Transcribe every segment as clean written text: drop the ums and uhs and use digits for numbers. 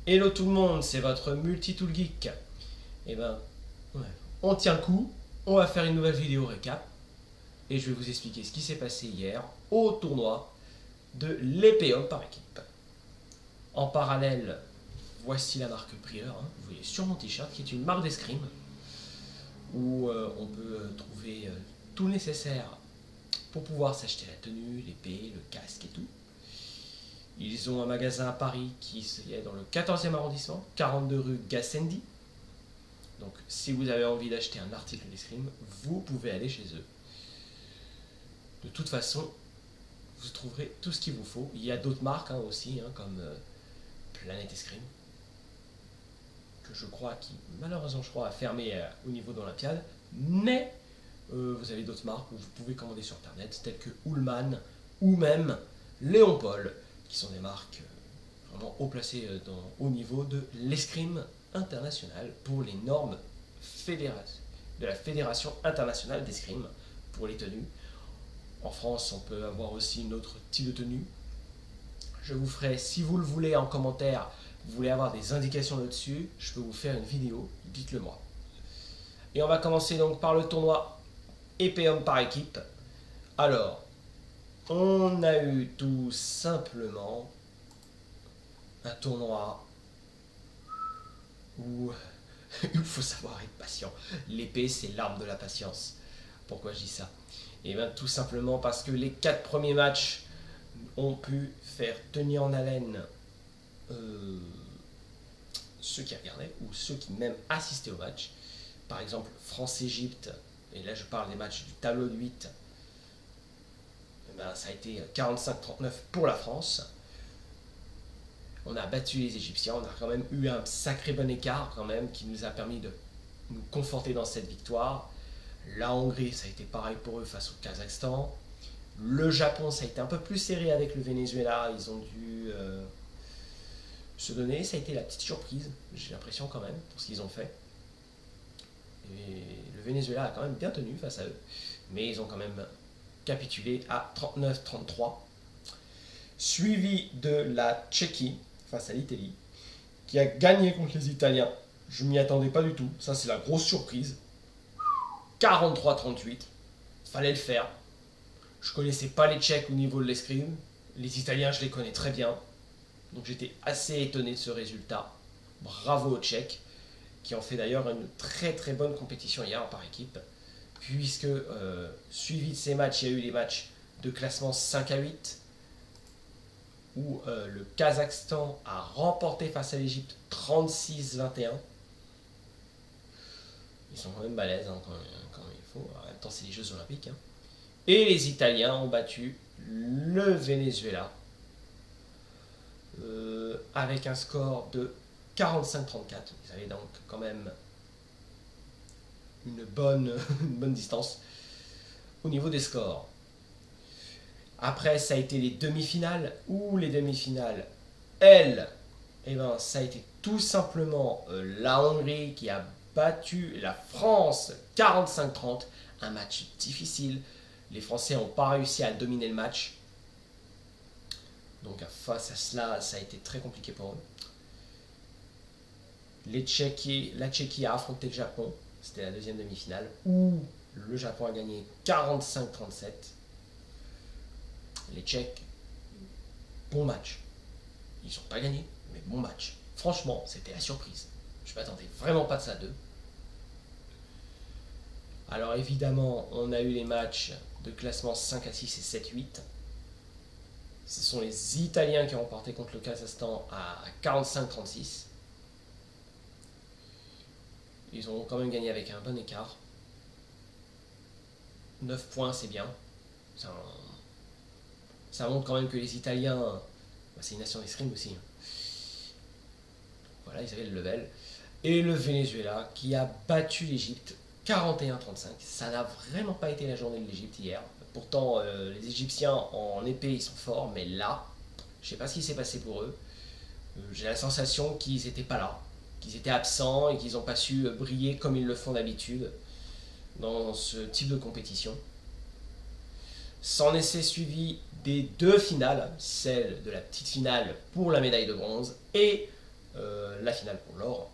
Hello tout le monde, c'est votre Multitool Geek. Et ben, ouais, on tient le coup, on va faire une nouvelle vidéo récap. Et je vais vous expliquer ce qui s'est passé hier au tournoi de l'épée homme par équipe. En parallèle, voici la marque Prieur, hein, vous voyez sur mon t-shirt, qui est une marque d'escrime, où on peut trouver tout le nécessaire pour pouvoir s'acheter la tenue, l'épée, le casque et tout. Ils ont un magasin à Paris qui est dans le 14e arrondissement, 42 rue Gassendi. Donc si vous avez envie d'acheter un article d'escrime, vous pouvez aller chez eux. De toute façon, vous trouverez tout ce qu'il vous faut. Il y a d'autres marques aussi, comme Planète Escrime, que je crois qui malheureusement a fermé au niveau d'Olympiade. Mais vous avez d'autres marques où vous pouvez commander sur internet, telles que Ullman ou même Léon Paul, qui sont des marques vraiment haut placées au niveau de l'escrime international pour les normes de la Fédération internationale d'escrime pour les tenues. En France, on peut avoir aussi une autre type de tenue. Je vous ferai, si vous le voulez en commentaire, vous voulez avoir des indications là-dessus, je peux vous faire une vidéo, dites-le moi. Et on va commencer donc par le tournoi épée homme par équipe. Alors, on a eu tout simplement un tournoi où il faut savoir être patient. L'épée, c'est l'arme de la patience. Pourquoi je dis ça? Et bien tout simplement parce que les 4 premiers matchs ont pu faire tenir en haleine ceux qui regardaient ou ceux qui même assistaient au match. Par exemple, France-Égypte, et là je parle des matchs du tableau de 8, ça a été 45-39 pour la France. On a battu les Égyptiens, on a quand même eu un sacré bon écart quand même qui nous a permis de nous conforter dans cette victoire. La Hongrie, ça a été pareil pour eux face au Kazakhstan. Le Japon, ça a été un peu plus serré avec le Venezuela, ils ont dû se donner, ça a été la petite surprise, j'ai l'impression quand même, pour ce qu'ils ont fait. Et le Venezuela a quand même bien tenu face à eux, mais ils ont quand même capitulé à 39-33, suivi de la Tchéquie face à l'Italie, qui a gagné contre les Italiens. Je m'y attendais pas du tout, ça c'est la grosse surprise. 43-38, fallait le faire. Je connaissais pas les Tchèques au niveau de l'escrime, les Italiens je les connais très bien, donc j'étais assez étonné de ce résultat. Bravo aux Tchèques, qui ont fait d'ailleurs une très très bonne compétition hier par équipe, puisque suivi de ces matchs, il y a eu les matchs de classement 5 à 8, où le Kazakhstan a remporté face à l'Égypte 36-21. Ils sont quand même balèzes quand il faut, en même temps c'est les Jeux Olympiques. Et les Italiens ont battu le Venezuela avec un score de 45-34. Ils avaient donc quand même une bonne distance au niveau des scores. Après, ça a été les demi-finales, où les demi-finales, elles, ça a été tout simplement la Hongrie qui a battu la France 45-30, un match difficile. Les Français n'ont pas réussi à dominer le match. Donc face à cela, ça a été très compliqué pour eux. La Tchéquie a affronté le Japon, c'était la deuxième demi-finale, où le Japon a gagné 45-37. Les Tchèques, bon match. Ils n'ont pas gagné, mais bon match. Franchement, c'était la surprise. Je ne m'attendais vraiment pas de ça d'eux. Alors évidemment, on a eu les matchs de classement 5 à 6 et 7 à 8. Ce sont les Italiens qui ont remporté contre le Kazakhstan à 45-36. Ils ont quand même gagné avec un bon écart. 9 points, c'est bien. Ça montre quand même que les Italiens, c'est une nation d'escrime aussi. Voilà, ils avaient le level. Et le Venezuela qui a battu l'Égypte 41-35. Ça n'a vraiment pas été la journée de l'Égypte hier. Pourtant, les Égyptiens en épée, ils sont forts, mais là, je ne sais pas ce qui s'est passé pour eux. J'ai la sensation qu'ils n'étaient pas là, qu'ils étaient absents et qu'ils n'ont pas su briller comme ils le font d'habitude dans ce type de compétition. S'en est suivi des 2 finales, celle de la petite finale pour la médaille de bronze et la finale pour l'or.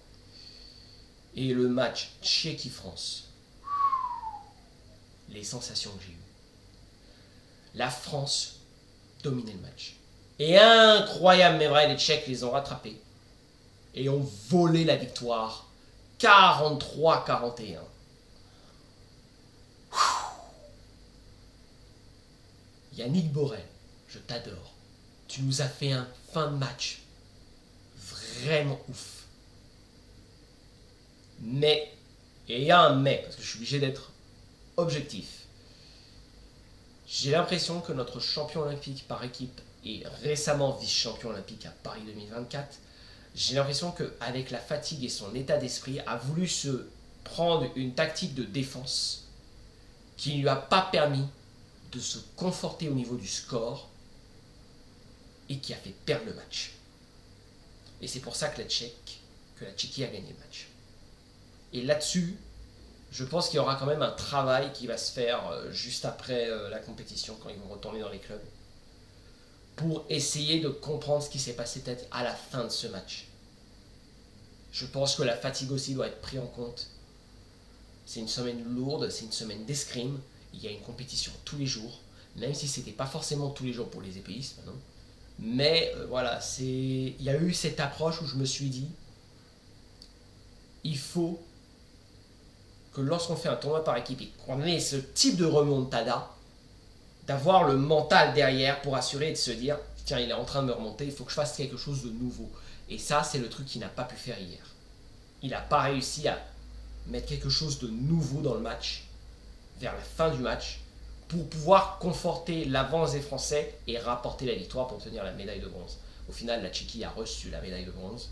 Et le match Tchéquie-France. Les sensations que j'ai eues. La France dominait le match. Et incroyable, mais vrai, les Tchèques les ont rattrapés. Et ont volé la victoire. 43-41. Yannick Borel, je t'adore. Tu nous as fait un fin de match vraiment ouf. Mais, et il y a un mais, parce que je suis obligé d'être objectif. J'ai l'impression que notre champion olympique par équipe et récemment vice-champion olympique à Paris 2024, j'ai l'impression qu'avec la fatigue et son état d'esprit, a voulu se prendre une tactique de défense qui ne lui a pas permis de se conforter au niveau du score et qui a fait perdre le match. Et c'est pour ça que la Tchéquie a gagné le match. Et là-dessus, je pense qu'il y aura quand même un travail qui va se faire juste après la compétition, quand ils vont retourner dans les clubs, pour essayer de comprendre ce qui s'est passé peut-être à la fin de ce match. Je pense que la fatigue aussi doit être prise en compte. C'est une semaine lourde, c'est une semaine d'escrime. Il y a une compétition tous les jours, même si ce n'était pas forcément tous les jours pour les épéistes maintenant. Mais voilà, il y a eu cette approche où je me suis dit, il faut que lorsqu'on fait un tournoi par équipe et qu'on ait ce type de remontada, d'avoir le mental derrière pour assurer et de se dire, tiens, il est en train de me remonter, il faut que je fasse quelque chose de nouveau. Et ça, c'est le truc qu'il n'a pas pu faire hier. Il n'a pas réussi à mettre quelque chose de nouveau dans le match, vers la fin du match, pour pouvoir conforter l'avance des Français et rapporter la victoire pour obtenir la médaille de bronze. Au final, la Tchéquie a reçu la médaille de bronze.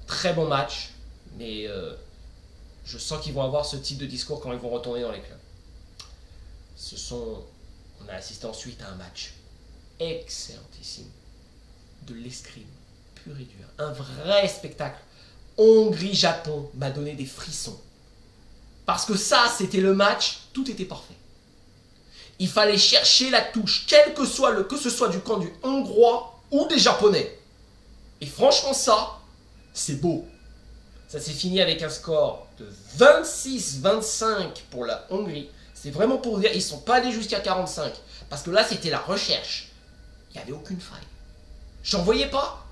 Très bon match, mais je sens qu'ils vont avoir ce type de discours quand ils vont retourner dans les clubs. On a assisté ensuite à un match excellentissime de l'escrime pur et dur. Un vrai spectacle. Hongrie-Japon m'a donné des frissons. Parce que ça, c'était le match, tout était parfait. Il fallait chercher la touche, que ce soit du camp du Hongrois ou des Japonais. Et franchement, ça, c'est beau. Ça s'est fini avec un score de 26-25 pour la Hongrie. C'est vraiment pour vous dire, ils ne sont pas allés jusqu'à 45. Parce que là, c'était la recherche. Il n'y avait aucune faille. J'en voyais pas.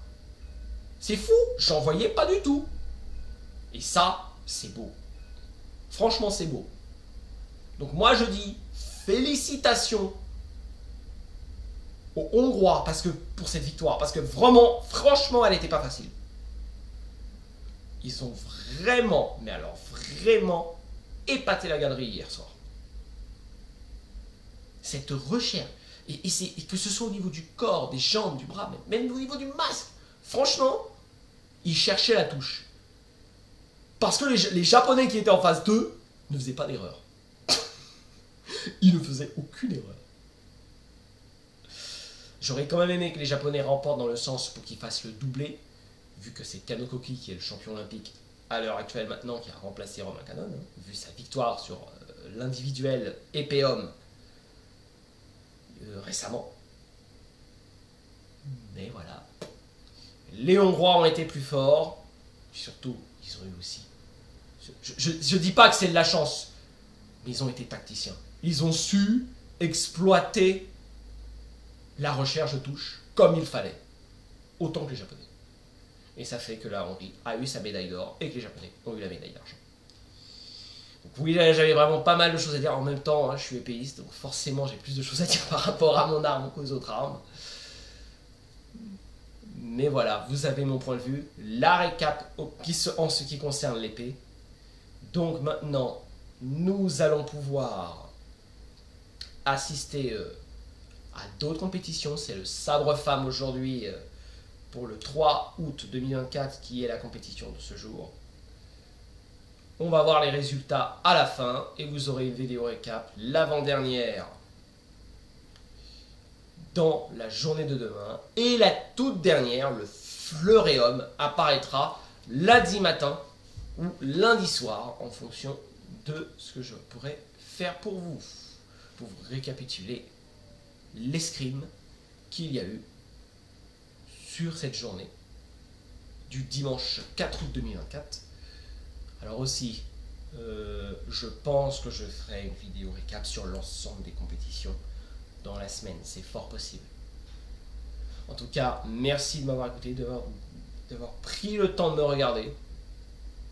C'est fou, j'en voyais pas du tout. Et ça, c'est beau. Franchement, c'est beau. Donc moi, je dis félicitations aux Hongrois pour cette victoire. Parce que vraiment, franchement, elle n'était pas facile. Ils ont vraiment, mais alors vraiment, épaté la galerie hier soir. Cette recherche, et que ce soit au niveau du corps, des jambes, du bras, même au niveau du masque, franchement, ils cherchaient la touche. Parce que les Japonais qui étaient en phase 2 ne faisaient pas d'erreur. Ils ne faisaient aucune erreur. J'aurais quand même aimé que les Japonais remportent dans le sens pour qu'ils fassent le doublé, vu que c'est Kano Koki qui est le champion olympique à l'heure actuelle maintenant, qui a remplacé Romain Canon, vu sa victoire sur l'individuel épée-homme récemment. Mais voilà. Les Hongrois ont été plus forts. Surtout, ils ont eu aussi... Je dis pas que c'est de la chance, mais ils ont été tacticiens. Ils ont su exploiter la recherche de touche comme il fallait. Autant que les Japonais. Et ça fait que la Hongrie a eu sa médaille d'or et que les Japonais ont eu la médaille d'argent. Donc oui, j'avais vraiment pas mal de choses à dire en même temps. Hein, je suis épéiste, donc forcément j'ai plus de choses à dire par rapport à mon arme qu'aux autres armes. Mais voilà, vous avez mon point de vue. La récap en ce qui concerne l'épée. Donc maintenant, nous allons pouvoir assister à d'autres compétitions. C'est le sabre femme aujourd'hui pour le 3 août 2024 qui est la compétition de ce jour. On va voir les résultats à la fin et vous aurez une vidéo récap, l'avant-dernière dans la journée de demain. Et la toute dernière, le Fleuréum, apparaîtra lundi matin ou lundi soir en fonction de ce que je pourrais faire pour vous récapituler l'escrime qu'il y a eu sur cette journée du dimanche 4 août 2024. Alors aussi, je pense que je ferai une vidéo récap sur l'ensemble des compétitions dans la semaine, c'est fort possible. En tout cas, merci de m'avoir écouté, d'avoir pris le temps de me regarder.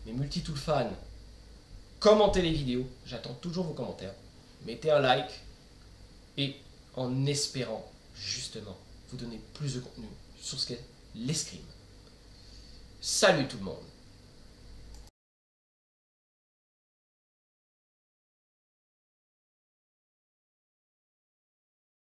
Mes multitool fans, commentez les vidéos, j'attends toujours vos commentaires. Mettez un like et en espérant justement vous donner plus de contenu sur ce qu'est l'escrime. Salut tout le monde!